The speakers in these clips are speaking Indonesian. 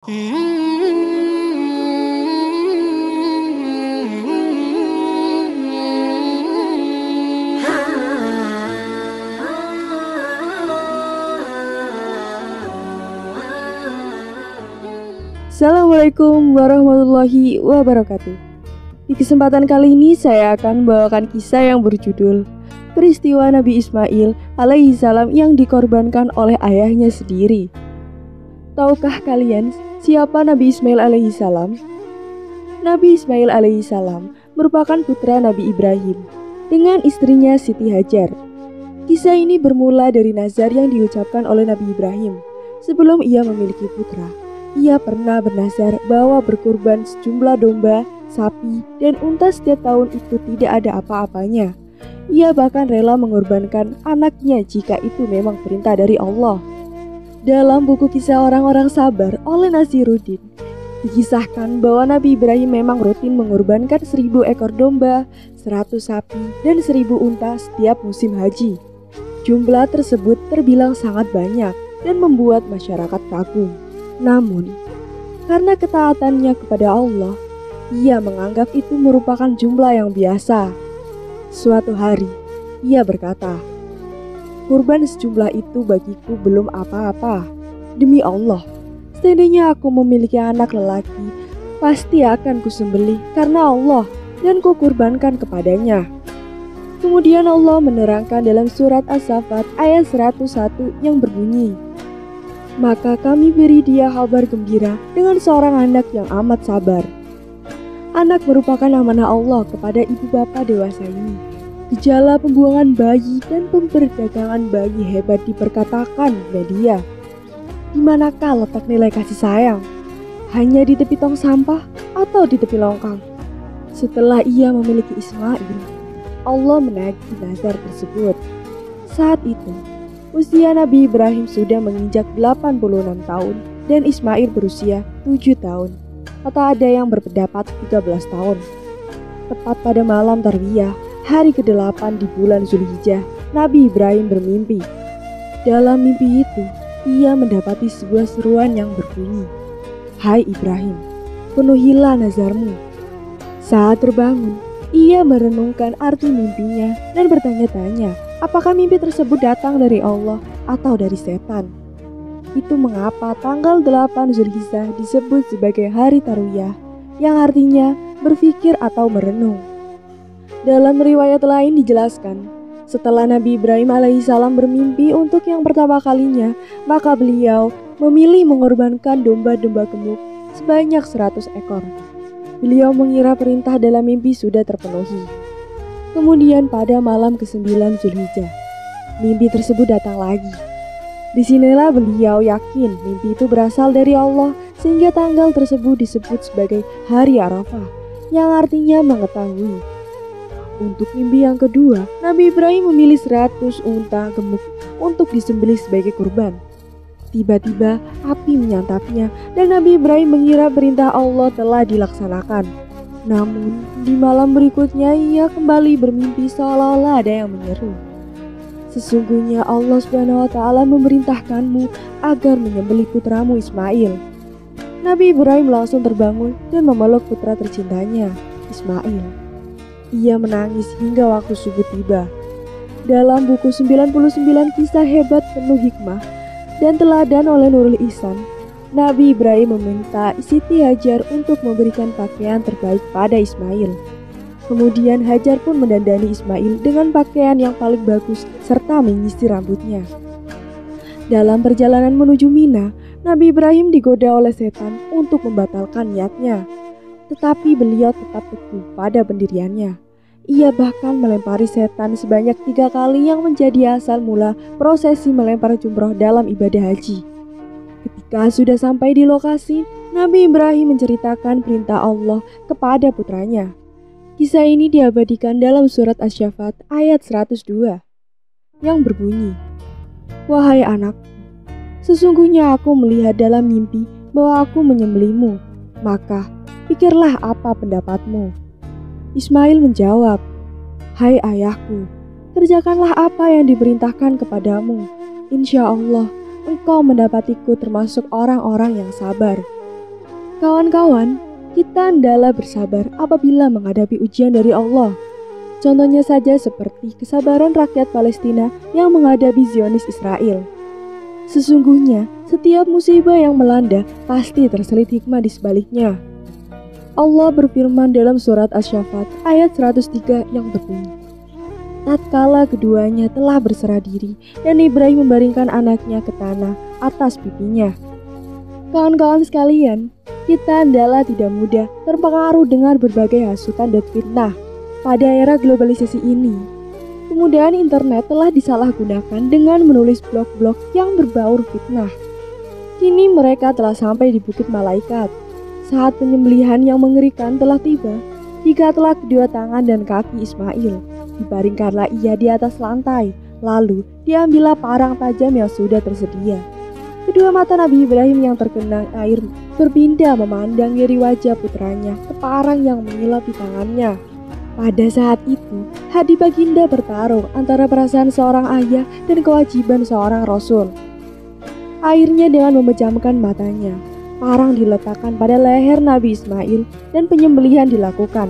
Assalamualaikum warahmatullahi wabarakatuh. Di kesempatan kali ini saya akan membawakan kisah yang berjudul Peristiwa Nabi Ismail alaihissalam yang dikorbankan oleh ayahnya sendiri. Tahukah kalian siapa Nabi Ismail alaihissalam? Nabi Ismail alaihissalam merupakan putra Nabi Ibrahim dengan istrinya Siti Hajar. Kisah ini bermula dari nazar yang diucapkan oleh Nabi Ibrahim sebelum ia memiliki putra. Ia pernah bernazar bahwa berkurban sejumlah domba, sapi, dan unta setiap tahun itu tidak ada apa-apanya. Ia bahkan rela mengorbankan anaknya jika itu memang perintah dari Allah. Dalam buku kisah orang-orang sabar oleh Nasiruddin, dikisahkan bahwa Nabi Ibrahim memang rutin mengorbankan 1000 ekor domba, 100 sapi, dan 1000 unta setiap musim haji. Jumlah tersebut terbilang sangat banyak dan membuat masyarakat kagum. Namun, karena ketaatannya kepada Allah, ia menganggap itu merupakan jumlah yang biasa. Suatu hari, ia berkata, "Kurban sejumlah itu bagiku belum apa-apa. Demi Allah, seandainya aku memiliki anak lelaki, pasti akan kusembelih karena Allah dan kukurbankan kepadanya." Kemudian Allah menerangkan dalam surat As-Saffat ayat 101 yang berbunyi, "Maka kami beri dia kabar gembira dengan seorang anak yang amat sabar." Anak merupakan amanah Allah kepada ibu bapa dewasa ini. Gejala pembuangan bayi dan pemperdagangan bayi hebat diperkatakan media. Di manakah letak nilai kasih sayang? Hanya di tepi tong sampah atau di tepi longkang? Setelah ia memiliki Ismail, Allah menagih nazar tersebut. Saat itu, usia Nabi Ibrahim sudah menginjak 86 tahun dan Ismail berusia 7 tahun. Atau ada yang berpendapat 13 tahun. Tepat pada malam Tarwiyah, hari ke-8 di bulan Zulhijjah, Nabi Ibrahim bermimpi. Dalam mimpi itu, ia mendapati sebuah seruan yang berbunyi, "Hai Ibrahim, penuhilah nazarmu." Saat terbangun, ia merenungkan arti mimpinya dan bertanya-tanya, apakah mimpi tersebut datang dari Allah atau dari setan? Itu mengapa tanggal 8 Zulhijjah disebut sebagai hari Tarwiyah, yang artinya berpikir atau merenung. Dalam riwayat lain dijelaskan, setelah Nabi Ibrahim alaihissalam bermimpi untuk yang pertama kalinya, maka beliau memilih mengorbankan domba-domba gemuk sebanyak 100 ekor. Beliau mengira perintah dalam mimpi sudah terpenuhi. Kemudian pada malam ke-9 Zulhijjah, mimpi tersebut datang lagi. Disinilah beliau yakin mimpi itu berasal dari Allah, sehingga tanggal tersebut disebut sebagai hari Arafah, yang artinya mengetahui. Untuk mimpi yang kedua, Nabi Ibrahim memilih 100 unta gemuk untuk disembelih sebagai kurban. Tiba-tiba api menyantapnya dan Nabi Ibrahim mengira perintah Allah telah dilaksanakan. Namun di malam berikutnya ia kembali bermimpi seolah-olah ada yang menyeru, "Sesungguhnya Allah SWT memerintahkanmu agar menyembelih putramu Ismail." Nabi Ibrahim langsung terbangun dan memeluk putra tercintanya, Ismail. Ia menangis hingga waktu subuh tiba. Dalam buku 99 kisah hebat penuh hikmah dan teladan oleh Nurul Ihsan, Nabi Ibrahim meminta Siti Hajar untuk memberikan pakaian terbaik pada Ismail. Kemudian Hajar pun mendandani Ismail dengan pakaian yang paling bagus serta menyisir rambutnya. Dalam perjalanan menuju Mina, Nabi Ibrahim digoda oleh setan untuk membatalkan niatnya. Tetapi beliau tetap teguh pada pendiriannya. Ia bahkan melempari setan sebanyak 3 kali yang menjadi asal mula prosesi melempar jumroh dalam ibadah haji. Ketika sudah sampai di lokasi, Nabi Ibrahim menceritakan perintah Allah kepada putranya. Kisah ini diabadikan dalam surat Asy-Syaffat ayat 102 yang berbunyi, "Wahai anakku, sesungguhnya aku melihat dalam mimpi bahwa aku menyembelihmu, maka pikirlah apa pendapatmu." Ismail menjawab, "Hai ayahku, kerjakanlah apa yang diperintahkan kepadamu. Insya Allah engkau mendapatiku termasuk orang-orang yang sabar." Kawan-kawan, kita hendaklah bersabar apabila menghadapi ujian dari Allah. Contohnya saja seperti kesabaran rakyat Palestina yang menghadapi Zionis Israel. Sesungguhnya, setiap musibah yang melanda pasti terselip hikmah di sebaliknya. Allah berfirman dalam surat Asy-Syaffat ayat 103 yang berbunyi, tatkala keduanya telah berserah diri dan Ibrahim membaringkan anaknya ke tanah atas pipinya. Kawan-kawan sekalian, kita hendaklah tidak mudah terpengaruh dengan berbagai hasutan dan fitnah. Pada era globalisasi ini, kemudahan internet telah disalahgunakan dengan menulis blog-blog yang berbaur fitnah. Kini mereka telah sampai di Bukit Malaikat. Saat penyembelihan yang mengerikan telah tiba, diikatlah kedua tangan dan kaki Ismail, dibaringkanlah ia di atas lantai, lalu diambillah parang tajam yang sudah tersedia. Kedua mata Nabi Ibrahim yang tergenang air berpindah memandang dari wajah putranya ke parang yang mengilap di tangannya. Pada saat itu, hati baginda bertarung antara perasaan seorang ayah dan kewajiban seorang rasul. Akhirnya dengan memejamkan matanya, parang diletakkan pada leher Nabi Ismail dan penyembelihan dilakukan.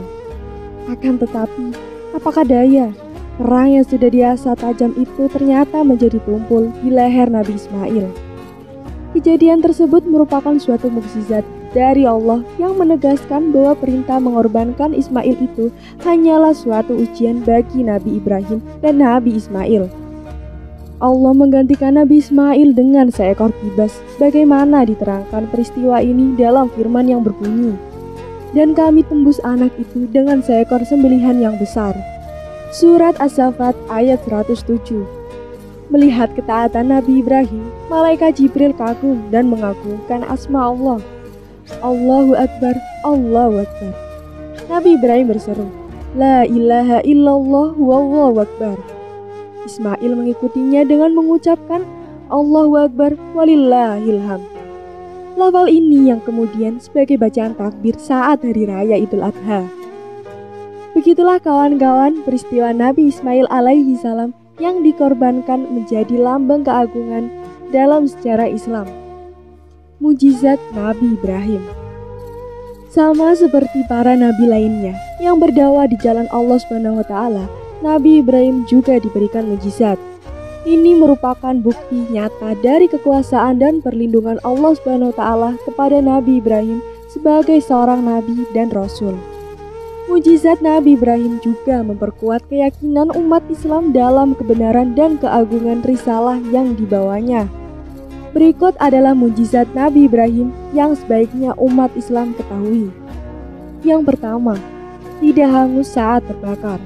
Akan tetapi, apakah daya, perang yang sudah diasah tajam itu ternyata menjadi tumpul di leher Nabi Ismail. Kejadian tersebut merupakan suatu mukjizat dari Allah yang menegaskan bahwa perintah mengorbankan Ismail itu hanyalah suatu ujian bagi Nabi Ibrahim dan Nabi Ismail. Allah menggantikan Nabi Ismail dengan seekor kibas, bagaimana diterangkan peristiwa ini dalam firman yang berbunyi, dan kami tembus anak itu dengan seekor sembelihan yang besar. Surat As-Saffat ayat 107. Melihat ketaatan Nabi Ibrahim, malaikat Jibril kagum dan mengagungkan asma Allah. Allahu Akbar, Allahu Akbar. Nabi Ibrahim berseru, La ilaha illallah wallahu Akbar. Ismail mengikutinya dengan mengucapkan Allahu Akbar walillahilham. Lafal ini yang kemudian sebagai bacaan takbir saat hari raya Idul Adha. Begitulah kawan-kawan peristiwa Nabi Ismail alaihi salam yang dikorbankan menjadi lambang keagungan dalam sejarah Islam. Mujizat Nabi Ibrahim. Sama seperti para nabi lainnya yang berdakwah di jalan Allah SWT, Nabi Ibrahim juga diberikan mujizat. Ini merupakan bukti nyata dari kekuasaan dan perlindungan Allah SWT kepada Nabi Ibrahim sebagai seorang nabi dan rasul. Mujizat Nabi Ibrahim juga memperkuat keyakinan umat Islam dalam kebenaran dan keagungan risalah yang dibawanya. Berikut adalah mujizat Nabi Ibrahim yang sebaiknya umat Islam ketahui. Yang pertama, tidak hangus saat terbakar.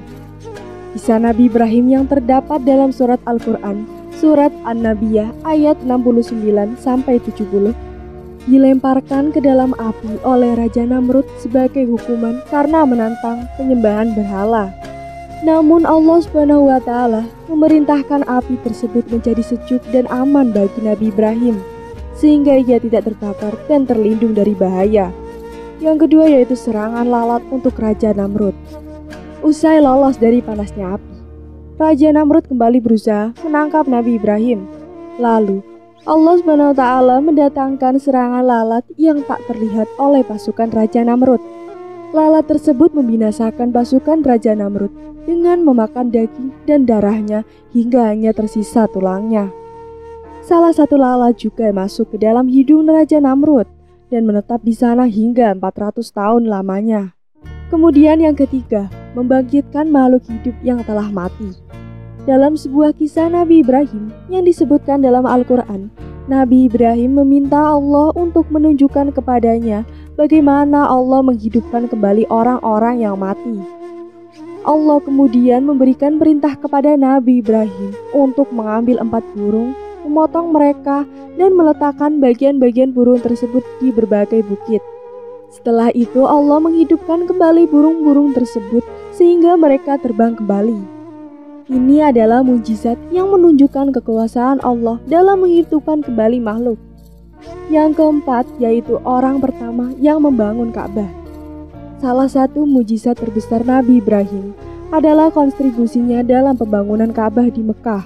Kisah Nabi Ibrahim yang terdapat dalam surat Al-Quran, surat An-Nabiyah ayat 69-70, dilemparkan ke dalam api oleh Raja Namrud sebagai hukuman karena menantang penyembahan berhala. Namun Allah SWT memerintahkan api tersebut menjadi sejuk dan aman bagi Nabi Ibrahim, sehingga ia tidak terbakar dan terlindung dari bahaya. Yang kedua yaitu serangan lalat untuk Raja Namrud. Usai lolos dari panasnya api, Raja Namrud kembali berusaha menangkap Nabi Ibrahim. Lalu Allah SWT mendatangkan serangan lalat yang tak terlihat oleh pasukan Raja Namrud. Lalat tersebut membinasakan pasukan Raja Namrud dengan memakan daging dan darahnya hingga hanya tersisa tulangnya. Salah satu lalat juga masuk ke dalam hidung Raja Namrud dan menetap di sana hingga 400 tahun lamanya. Kemudian yang ketiga, membangkitkan makhluk hidup yang telah mati. Dalam sebuah kisah Nabi Ibrahim yang disebutkan dalam Al-Quran, Nabi Ibrahim meminta Allah untuk menunjukkan kepadanya bagaimana Allah menghidupkan kembali orang-orang yang mati. Allah kemudian memberikan perintah kepada Nabi Ibrahim untuk mengambil 4 burung, memotong mereka, dan meletakkan bagian-bagian burung tersebut di berbagai bukit. Setelah itu Allah menghidupkan kembali burung-burung tersebut sehingga mereka terbang kembali. Ini adalah mujizat yang menunjukkan kekuasaan Allah dalam menghidupkan kembali makhluk. Yang keempat yaitu orang pertama yang membangun Ka'bah. Salah satu mujizat terbesar Nabi Ibrahim adalah kontribusinya dalam pembangunan Ka'bah di Mekah.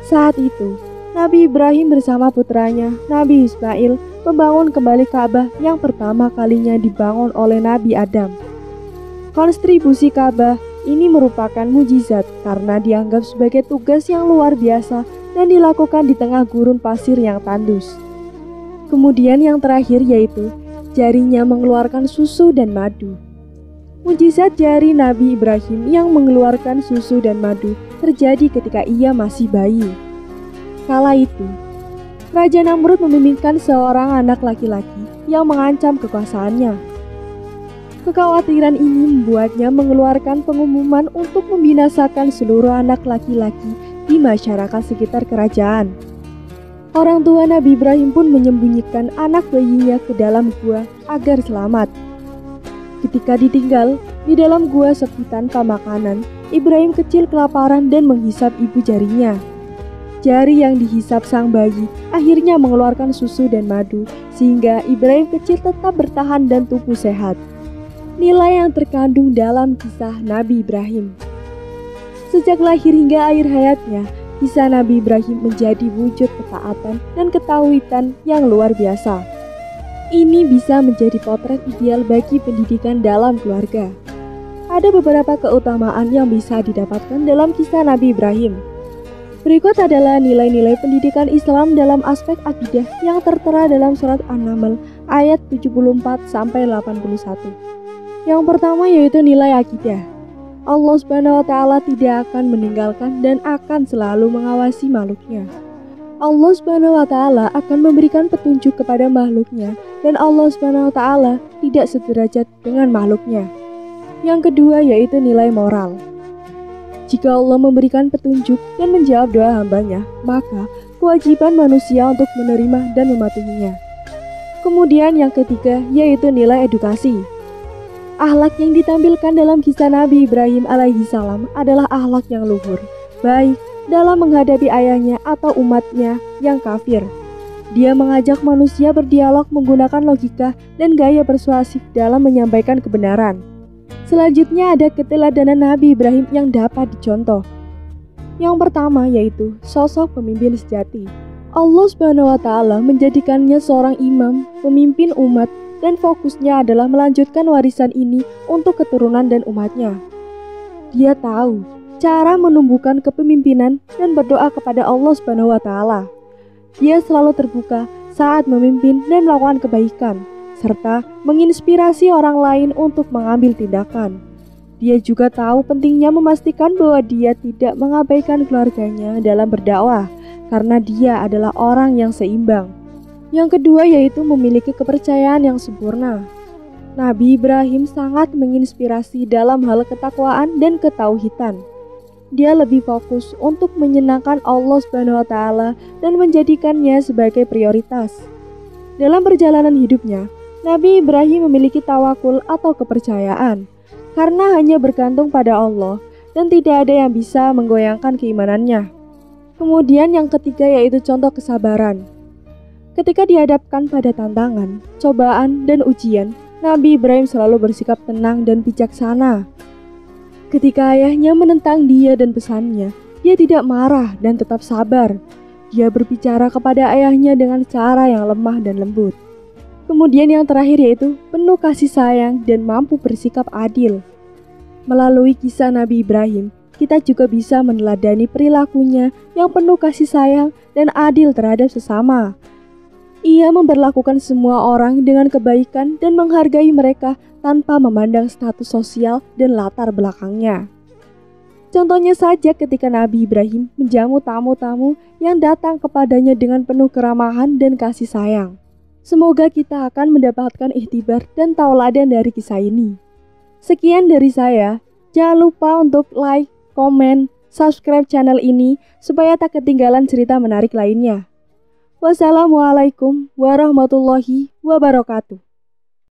Saat itu, Nabi Ibrahim bersama putranya, Nabi Ismail, membangun kembali Ka'bah yang pertama kalinya dibangun oleh Nabi Adam. Konstruksi Ka'bah ini merupakan mujizat karena dianggap sebagai tugas yang luar biasa dan dilakukan di tengah gurun pasir yang tandus. Kemudian yang terakhir yaitu jarinya mengeluarkan susu dan madu. Mujizat jari Nabi Ibrahim yang mengeluarkan susu dan madu terjadi ketika ia masih bayi. Kala itu, Raja Namrud membimbingkan seorang anak laki-laki yang mengancam kekuasaannya. Kekhawatiran ini membuatnya mengeluarkan pengumuman untuk membinasakan seluruh anak laki-laki di masyarakat sekitar kerajaan. Orang tua Nabi Ibrahim pun menyembunyikan anak bayinya ke dalam gua agar selamat. Ketika ditinggal di dalam gua sepi tanpa makanan, Ibrahim kecil kelaparan dan menghisap ibu jarinya. Jari yang dihisap sang bayi akhirnya mengeluarkan susu dan madu, sehingga Ibrahim kecil tetap bertahan dan tumbuh sehat. Nilai yang terkandung dalam kisah Nabi Ibrahim. Sejak lahir hingga akhir hayatnya, kisah Nabi Ibrahim menjadi wujud ketaatan dan ketauhidan yang luar biasa. Ini bisa menjadi potret ideal bagi pendidikan dalam keluarga. Ada beberapa keutamaan yang bisa didapatkan dalam kisah Nabi Ibrahim. Berikut adalah nilai-nilai pendidikan Islam dalam aspek akidah yang tertera dalam surat An-Naml ayat 74-81. Yang pertama yaitu nilai akidah. Allah Subhanahu wa Ta'ala tidak akan meninggalkan dan akan selalu mengawasi makhluknya. Allah Subhanahu wa Ta'ala akan memberikan petunjuk kepada makhluknya dan Allah Subhanahu wa Ta'ala tidak sederajat dengan makhluknya. Yang kedua yaitu nilai moral. Jika Allah memberikan petunjuk dan menjawab doa hambanya, maka kewajiban manusia untuk menerima dan mematuhinya. Kemudian yang ketiga yaitu nilai edukasi. Akhlak yang ditampilkan dalam kisah Nabi Ibrahim alaihissalam adalah akhlak yang luhur, baik dalam menghadapi ayahnya atau umatnya yang kafir. Dia mengajak manusia berdialog menggunakan logika dan gaya persuasif dalam menyampaikan kebenaran. Selanjutnya ada keteladanan Nabi Ibrahim yang dapat dicontoh. Yang pertama yaitu sosok pemimpin sejati. Allah Subhanahu wa Ta'ala menjadikannya seorang imam, pemimpin umat, dan fokusnya adalah melanjutkan warisan ini untuk keturunan dan umatnya. Dia tahu cara menumbuhkan kepemimpinan dan berdoa kepada Allah Subhanahu wa Ta'ala. Dia selalu terbuka saat memimpin dan melakukan kebaikan, serta menginspirasi orang lain untuk mengambil tindakan. Dia juga tahu pentingnya memastikan bahwa dia tidak mengabaikan keluarganya dalam berdakwah, karena dia adalah orang yang seimbang. Yang kedua yaitu memiliki kepercayaan yang sempurna. Nabi Ibrahim sangat menginspirasi dalam hal ketakwaan dan ketauhidan. Dia lebih fokus untuk menyenangkan Allah Subhanahu wa Ta'ala dan menjadikannya sebagai prioritas. Dalam perjalanan hidupnya, Nabi Ibrahim memiliki tawakul atau kepercayaan karena hanya bergantung pada Allah dan tidak ada yang bisa menggoyangkan keimanannya. Kemudian yang ketiga yaitu contoh kesabaran. Ketika dihadapkan pada tantangan, cobaan, dan ujian, Nabi Ibrahim selalu bersikap tenang dan bijaksana. Ketika ayahnya menentang dia dan pesannya, dia tidak marah dan tetap sabar. Dia berbicara kepada ayahnya dengan cara yang lemah dan lembut. Kemudian yang terakhir yaitu penuh kasih sayang dan mampu bersikap adil. Melalui kisah Nabi Ibrahim, kita juga bisa meneladani perilakunya yang penuh kasih sayang dan adil terhadap sesama. Ia memperlakukan semua orang dengan kebaikan dan menghargai mereka tanpa memandang status sosial dan latar belakangnya. Contohnya saja ketika Nabi Ibrahim menjamu tamu-tamu yang datang kepadanya dengan penuh keramahan dan kasih sayang. Semoga kita akan mendapatkan iktibar dan tauladan dari kisah ini. Sekian dari saya. Jangan lupa untuk like, komen, subscribe channel ini supaya tak ketinggalan cerita menarik lainnya. Wassalamualaikum warahmatullahi wabarakatuh.